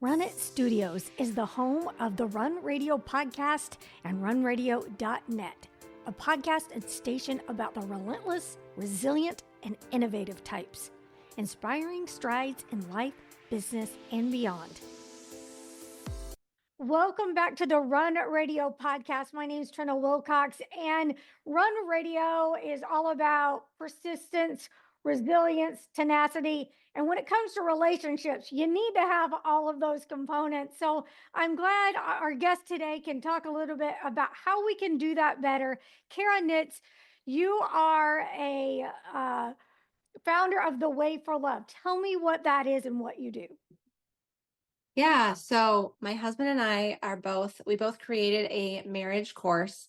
Run It Studios is the home of the Run Radio podcast and runradio.net, a podcast and station about the relentless, resilient, and innovative types, inspiring strides in life, business, and beyond. Welcome back to the Run Radio podcast. My name is Trina Wilcox, and Run Radio is all about persistence, resilience, tenacity. And when it comes to relationships, you need to have all of those components. So I'm glad our guest today can talk a little bit about how we can do that better. Cara Nitz, you are a founder of The Way for Love. Tell me what that is and what you do. Yeah, so my husband and I we both created a marriage course.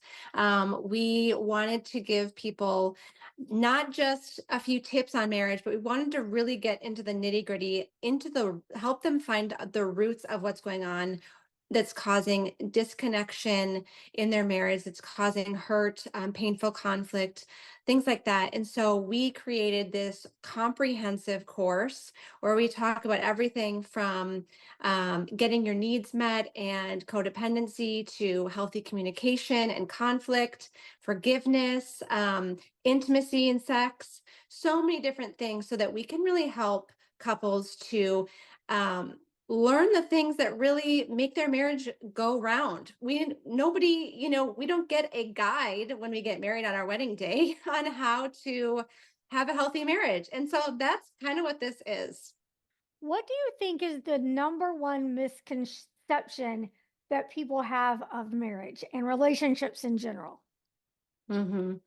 We wanted to give people not just a few tips on marriage, but we wanted to really get into the nitty gritty, help them find the roots of what's going on that's causing disconnection in their marriage, that's causing hurt, painful conflict, things like that. And so we created this comprehensive course where we talk about everything from getting your needs met and codependency to healthy communication and conflict, forgiveness, intimacy and sex, so many different things so that we can really help couples to learn the things that really make their marriage go round. We don't get a guide when we get married on our wedding day on how to have a healthy marriage. And so that's kind of what this is. What do you think is the number one misconception that people have of marriage and relationships in general? Mm-hmm.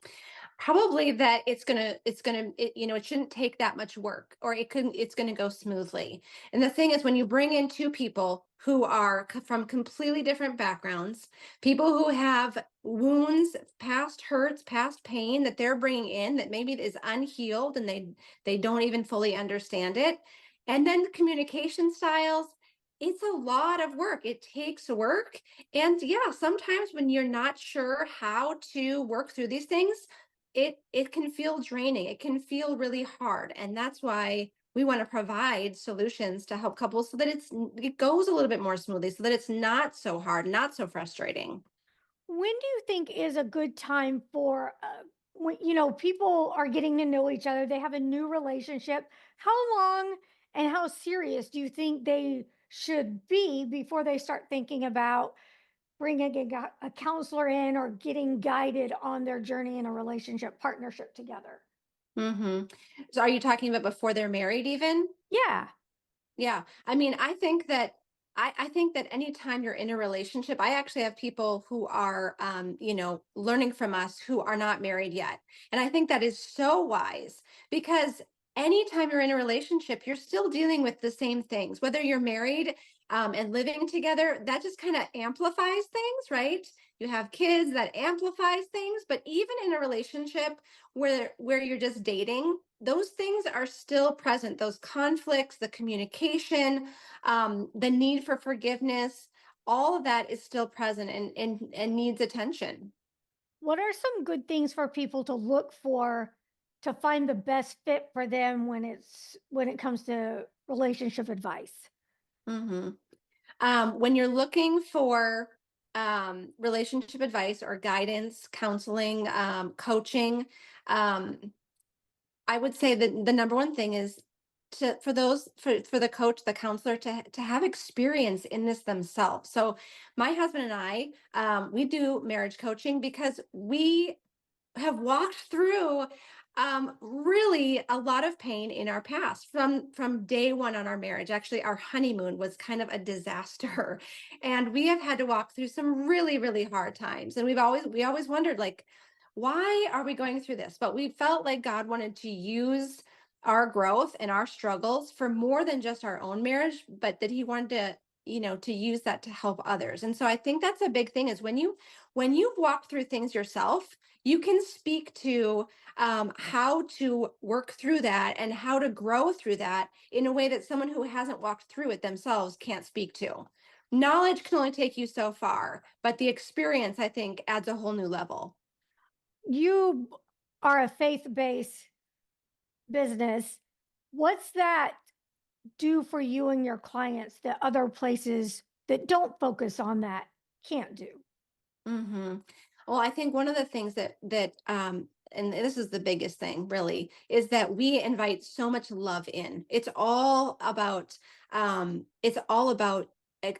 Probably that it shouldn't take that much work, or it's gonna go smoothly. And the thing is, when you bring in two people who are from completely different backgrounds, people who have wounds, past hurts, past pain that they're bringing in that maybe is unhealed and they don't even fully understand it, and then communication styles. It's a lot of work. It takes work. And yeah, sometimes when you're not sure how to work through these things, it can feel draining. It can feel really hard. And that's why we want to provide solutions to help couples so that it goes a little bit more smoothly, so that it's not so hard, not so frustrating. When do you think is a good time for when people are getting to know each other, they have a new relationship? How long and how serious do you think they should be before they start thinking about bringing a counselor in or getting guided on their journey in a relationship partnership together? Hmm. So are you talking about before they're married even? Yeah. Yeah. I mean, I think that anytime you're in a relationship, I actually have people who are learning from us who are not married yet. And I think that is so wise because anytime you're in a relationship, you're still dealing with the same things, whether you're married and living together, that just kind of amplifies things, right? You have kids, that amplifies things, but even in a relationship where you're just dating, those things are still present. Those conflicts, the communication, the need for forgiveness, all of that is still present and needs attention. What are some good things for people to look for to find the best fit for them when it comes to relationship advice? Hmm. When you're looking for relationship advice or guidance, counseling, coaching, um, I would say that the number one thing is for the coach, the counselor to have experience in this themselves. So my husband and I, we do marriage coaching because we have walked through really a lot of pain in our past from day one on our marriage. Actually, our honeymoon was kind of a disaster, and we have had to walk through some really, really hard times. And we always wondered, like, why are we going through this? But we felt like God wanted to use our growth and our struggles for more than just our own marriage, but that He wanted to use that to help others. And so I think that's a big thing, is when you've walked through things yourself, you can speak to how to work through that and how to grow through that in a way that someone who hasn't walked through it themselves can't speak to. Knowledge can only take you so far, but the experience, I think, adds a whole new level. You are a faith-based business. What's that do for you and your clients that other places that don't focus on that can't do? Hmm. Well, I think one of the things and this is the biggest thing, really, is that we invite so much love in. It's all about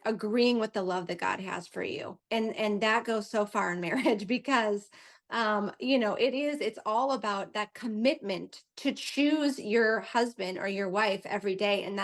agreeing with the love that God has for you, and that goes so far in marriage because, it's all about that commitment to choose your husband or your wife every day, and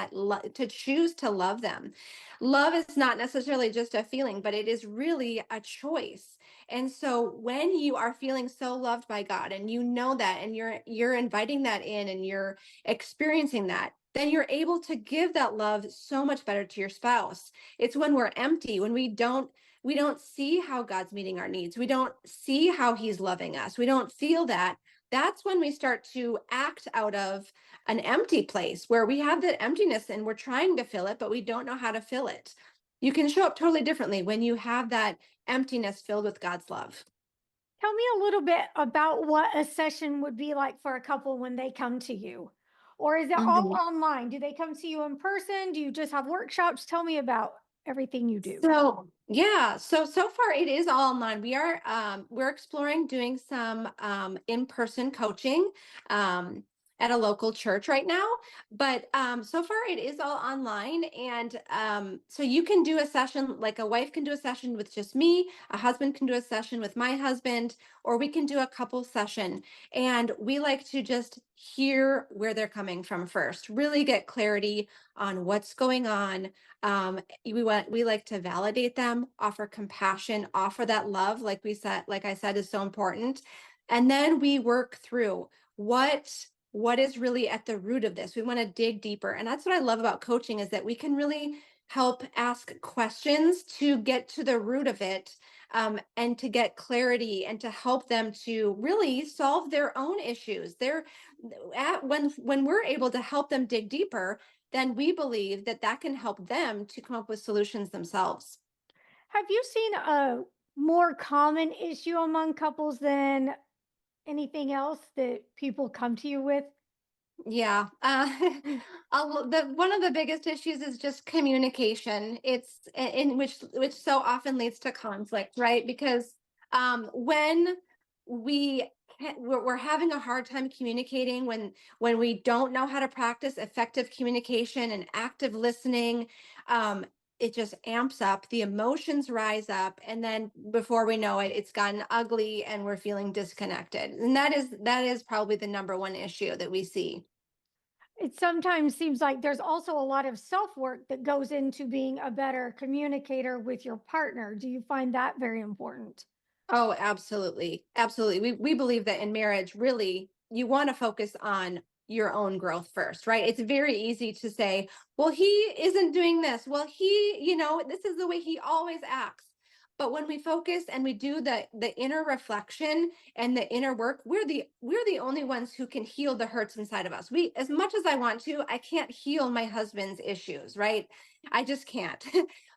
to choose to love them. Love is not necessarily just a feeling, but it is really a choice. And so when you are feeling so loved by God and you know that, and you're inviting that in and you're experiencing that, then you're able to give that love so much better to your spouse. It's when we're empty, when we don't see how God's meeting our needs. We don't see how he's loving us. We don't feel that. That's when we start to act out of an empty place where we have that emptiness and we're trying to fill it, but we don't know how to fill it. You can show up totally differently when you have that emptiness filled with God's love. Tell me a little bit about what a session would be like for a couple when they come to you. Or is it all Mhm. online? Do they come see you in person? Do you just have workshops? Tell me about everything you do. So yeah, so far it is all online. We're exploring doing some in-person coaching um at a local church right now, but so far it is all online. And so you can do a session, like a wife can do a session with just me, a husband can do a session with my husband, or we can do a couple session. And we like to just hear where they're coming from first, really get clarity on what's going on. We like to validate them, offer compassion, offer that love, like I said, is so important. And then we work through what is really at the root of this. We want to dig deeper. And that's what I love about coaching, is that we can really help ask questions to get to the root of it, and to get clarity and to help them to really solve their own issues. When we're able to help them dig deeper, then we believe that that can help them to come up with solutions themselves. Have you seen a more common issue among couples than anything else that people come to you with? Yeah. One of the biggest issues is just communication. In which so often leads to conflict, right? Because when we're having a hard time communicating, when we don't know how to practice effective communication and active listening, um, it just amps up, the emotions rise up, and then before we know it, it's gotten ugly and we're feeling disconnected. And that is probably the number one issue that we see. It sometimes seems like there's also a lot of self work that goes into being a better communicator with your partner. Do you find that very important? Oh, absolutely. Absolutely. We believe that in marriage, really, you want to focus on your own growth first, right? It's very easy to say, well, he isn't doing this. Well, this is the way he always acts. But when we focus and we do the inner reflection and the inner work, we're the only ones who can heal the hurts inside of us. As much as I want to, I can't heal my husband's issues, right? I just can't.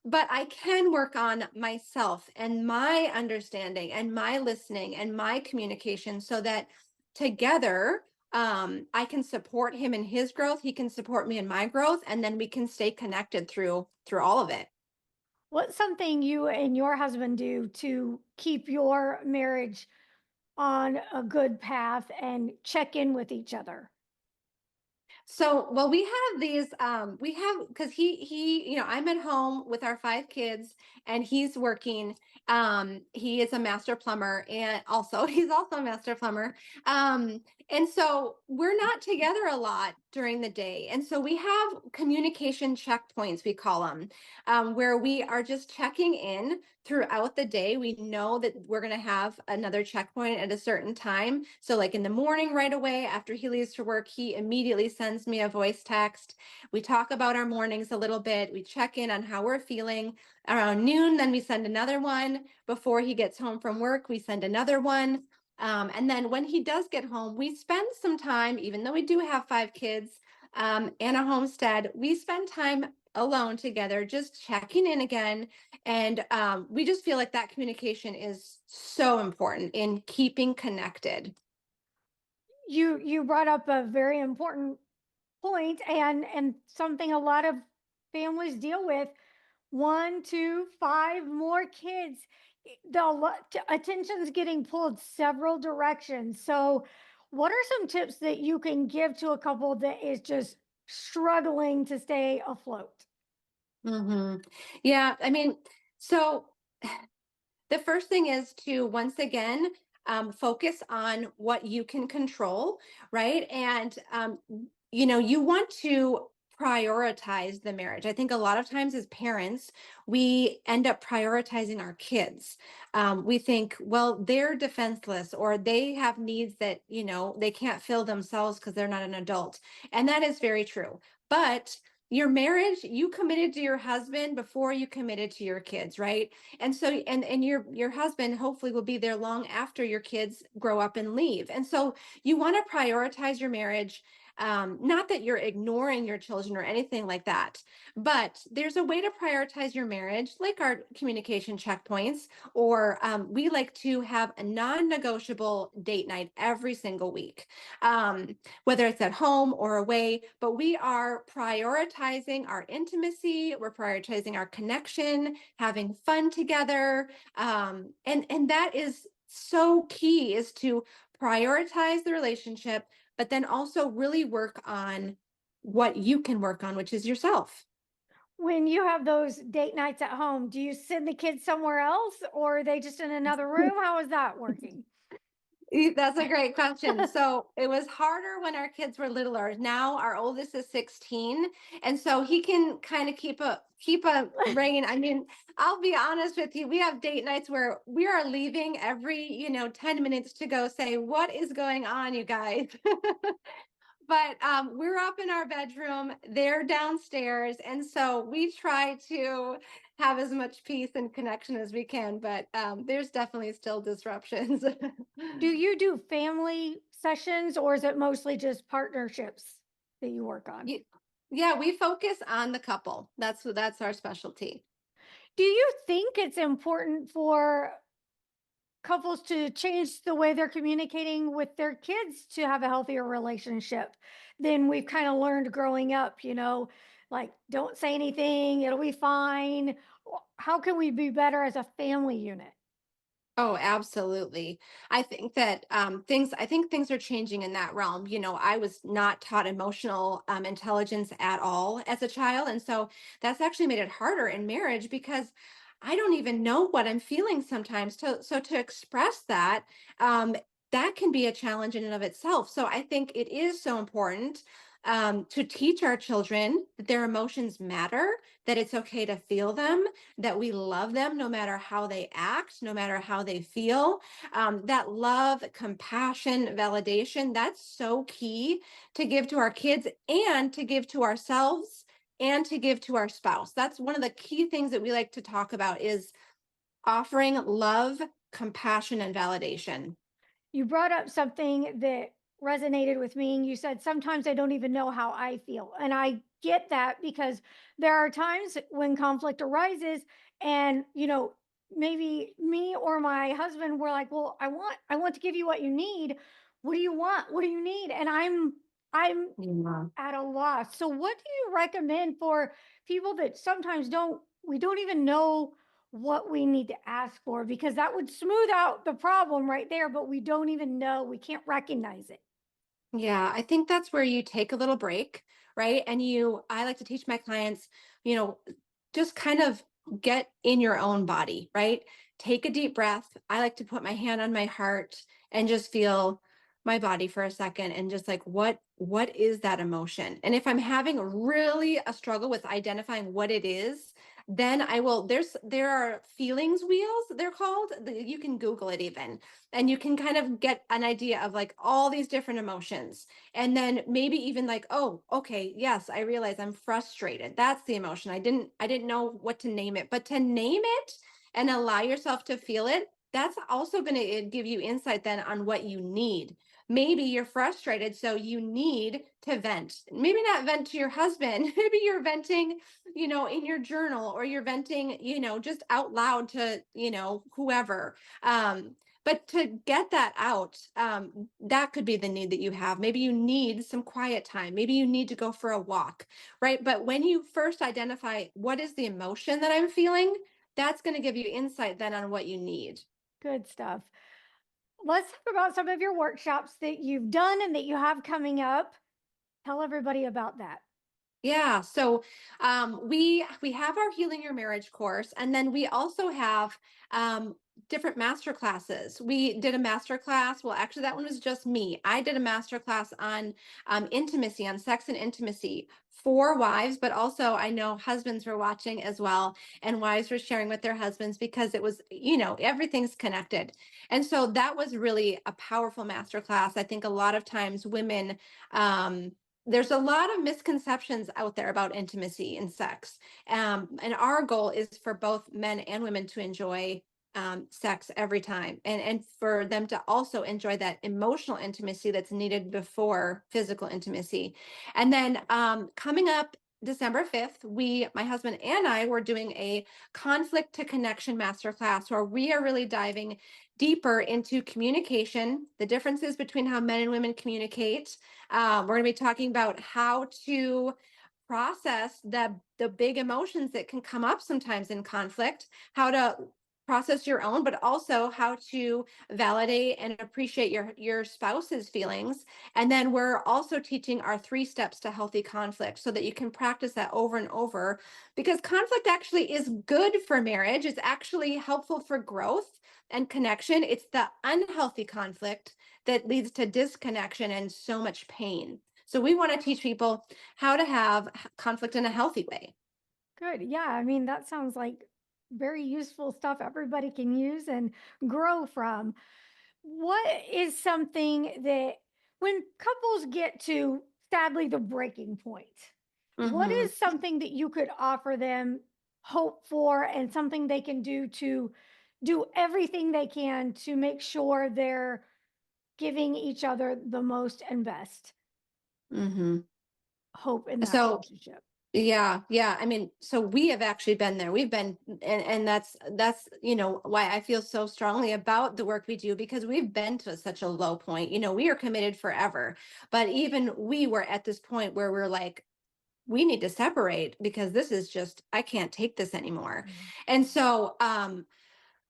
But I can work on myself and my understanding and my listening and my communication so that together, I can support him in his growth, he can support me in my growth, and then we can stay connected through all of it. What's something you and your husband do to keep your marriage on a good path and check in with each other? So, well, we have, because I'm at home with our 5 kids and he's working. He is a master plumber, and also he's also a master plumber. Um, and so we're not together a lot during the day. And so we have communication checkpoints, we call them, where we are just checking in throughout the day. We know that we're going to have another checkpoint at a certain time. So, like in the morning, right away after he leaves for work, he immediately sends me a voice text. We talk about our mornings a little bit. We check in on how we're feeling. Around noon, then we send another one. Before he gets home from work, we send another one. And then when he does get home, we spend some time, even though we do have 5 kids and a homestead, we spend time alone together, just checking in again. And we just feel like that communication is so important in keeping connected. You brought up a very important point, and something a lot of families deal with. One, two, five more kids. Attention's getting pulled several directions. So, what are some tips that you can give to a couple that is just struggling to stay afloat? Hmm. Yeah, I mean, so the first thing is to once again focus on what you can control, right? And you want to prioritize the marriage. I think a lot of times as parents, we end up prioritizing our kids. We think, well, they're defenseless or they have needs that, they can't fill themselves because they're not an adult. And that is very true. But your marriage, you committed to your husband before you committed to your kids, right? And so and your husband hopefully will be there long after your kids grow up and leave. And so you want to prioritize your marriage. Not that you're ignoring your children or anything like that, but there's a way to prioritize your marriage, like our communication checkpoints, or we like to have a non-negotiable date night every single week, whether it's at home or away. But we are prioritizing our intimacy, we're prioritizing our connection, having fun together, and that is so key, is to prioritize the relationship, but then also really work on what you can work on, which is yourself. When you have those date nights at home, do you send the kids somewhere else or are they just in another room? How is that working? That's a great question. So it was harder when our kids were littler. Now our oldest is 16, and so he can kind of keep a rein. I mean, I'll be honest with you. We have date nights where we are leaving every, 10 minutes to go say, "What is going on, you guys?" But we're up in our bedroom, they're downstairs, and so we try to have as much peace and connection as we can, but there's definitely still disruptions. Do you do family sessions or is it mostly just partnerships that you work on? Ye- yeah, we focus on the couple. That's our specialty. Do you think it's important for couples to change the way they're communicating with their kids to have a healthier relationship than we've kind of learned growing up, like don't say anything, it'll be fine. How can we be better as a family unit? Oh, absolutely. I think things are changing in that realm. I was not taught emotional intelligence at all as a child. And so that's actually made it harder in marriage because I don't even know what I'm feeling sometimes. So to express that, um, that can be a challenge in and of itself. So I think it is so important to teach our children that their emotions matter, that it's okay to feel them, that we love them no matter how they act, no matter how they feel. That love, compassion, validation, that's so key to give to our kids and to give to ourselves and to give to our spouse. That's one of the key things that we like to talk about is offering love, compassion, and validation. You brought up something that resonated with me. And you said, sometimes I don't even know how I feel. And I get that because there are times when conflict arises and, maybe me or my husband were like, well, I want to give you what you need. What do you want? What do you need? And I'm Yeah. at a loss. So what do you recommend for people that sometimes we don't even know what we need to ask for, because that would smooth out the problem right there, but we don't even know, we can't recognize it. Yeah, I think that's where you take a little break, right? I like to teach my clients, you know, just kind of get in your own body, right? Take a deep breath. I like to put my hand on my heart and just feel my body for a second and just like what is that emotion? And if I'm having really a struggle with identifying what it is, then I will there are feelings wheels, they're called. You can Google it even, and you can kind of get an idea of like all these different emotions, and then maybe even like, oh, okay, yes, I realize I'm frustrated. That's the emotion. I didn't know what to name it, but to name it and allow yourself to feel it, that's also going to give you insight then on what you need. Maybe you're frustrated, so you need to vent. Maybe not vent to your husband. Maybe you're venting, in your journal, or you're venting, just out loud to, whoever. But to get that out, that could be the need that you have. Maybe you need some quiet time. Maybe you need to go for a walk, right? But when you first identify what is the emotion that I'm feeling, that's going to give you insight then on what you need. Good stuff. Let's talk about some of your workshops that you've done and that you have coming up. Tell everybody about that. Yeah, so we have our Healing Your Marriage course, and then we also have different master classes. We did a master class. Well, actually, that one was just me. I did a master class on intimacy, on sex and intimacy for wives, but also I know husbands were watching as well, and wives were sharing with their husbands because it was, everything's connected. And so that was really a powerful master class. I think a lot of times women there's a lot of misconceptions out there about intimacy and sex. And our goal is for both men and women to enjoy sex every time, and for them to also enjoy that emotional intimacy that's needed before physical intimacy. And then coming up December 5th, my husband and I, were doing a conflict to connection masterclass where we are really diving deeper into communication, the differences between how men and women communicate. We're going to be talking about how to process the big emotions that can come up sometimes in conflict, how to process your own, but also how to validate and appreciate your spouse's feelings. And then we're also teaching our 3 steps to healthy conflict so that you can practice that over and over, because conflict actually is good for marriage. It's actually helpful for growth and connection. It's the unhealthy conflict that leads to disconnection and so much pain. So we want to teach people how to have conflict in a healthy way. Good. Yeah. I mean, that sounds like very useful stuff everybody can use and grow from. What is something that when couples get to sadly the breaking point, what Hmm. is something that you could offer them hope for and something they can do to do everything they can to make sure they're giving each other the most and best Hmm. hope in that So relationship? yeah, yeah. I mean, so we have actually been there. We've been, and that's why I feel so strongly about the work we do, because we've been to such a low point. We are committed forever, but even we were at this point where we're like, we need to separate because this is just, I can't take this anymore. Mhm. And so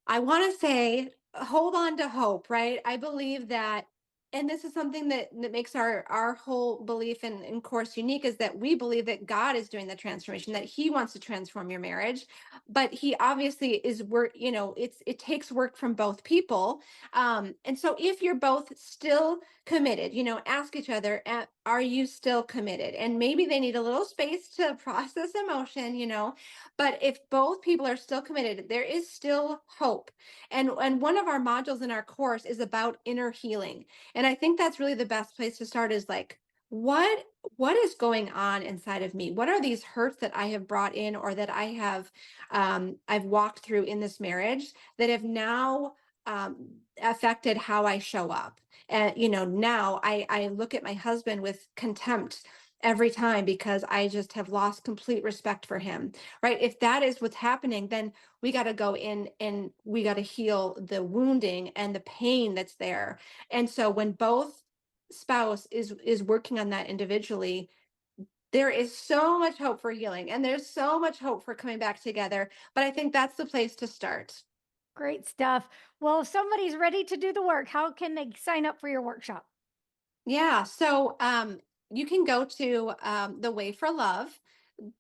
I want to say, hold on to hope, right? I believe that, and this is something that makes our whole belief in course unique, is that we believe that God is doing the transformation, that He wants to transform your marriage, but He obviously is work. It takes work from both people, and so if you're both still committed, ask each other, are you still committed? And maybe they need a little space to process emotion, but if both people are still committed, there is still hope. And one of our modules in our course is about inner healing. And I think that's really the best place to start, is like, what is going on inside of me? What are these hurts that I have brought in, or that I've walked through in this marriage, that have now affected how I show up? And now I look at my husband with contempt every time because I just have lost complete respect for him, right? If that is what's happening, then we got to go in and we got to heal the wounding and the pain that's there. And so when both spouse is working on that individually, there is so much hope for healing, and there's so much hope for coming back together. But I think that's the place to start. Great stuff. Well, if somebody's ready to do the work, how can they sign up for your workshop? Yeah, so you can go to the Way for Love,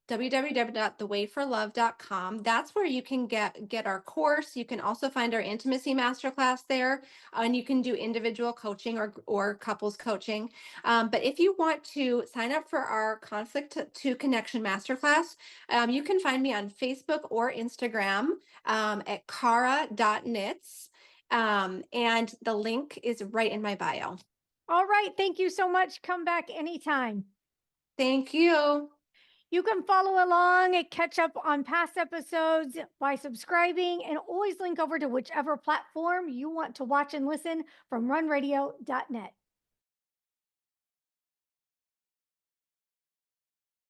www.thewayforlove.com. That's where you can get our course. You can also find our intimacy masterclass there, and you can do individual coaching or couples coaching. But if you want to sign up for our conflict to connection masterclass, you can find me on Facebook or Instagram at cara.nitz. And the link is right in my bio. All right. Thank you so much. Come back anytime. Thank you. You can follow along and catch up on past episodes by subscribing, and always link over to whichever platform you want to watch and listen from runradio.net.